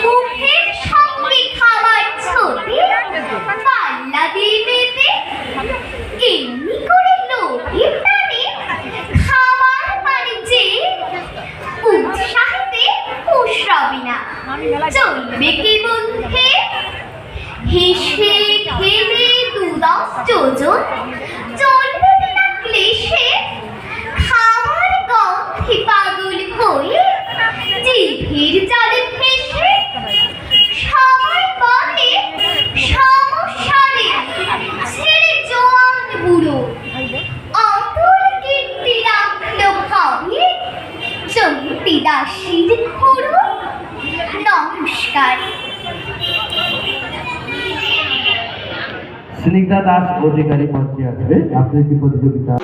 মুখের সঙ্গে খাবার ছড়ে পাল্লা দিয়ে পেতে এমনি করে লোভের টানে খাবার পারে যে উৎসাহিতে উৎসবে না চলবে কি বন্ধে হেসে খেলে 2-10 যোজন চলবে বিনা ক্লেশে খাবার গন্ধে পাগল হয়ে জিভের জলে ভেসে সবাই বলে সমস্যা নেই ছেড়ে জোয়ান বুড়ো অতুল কীর্তি রাখলো ভাবে চমতি দাসীর খুড়ো নমস্কার। স্নিগ্ধা দাস অধিকারী মঞ্চে আসবে। আপনার কি প্রতিযোগিতা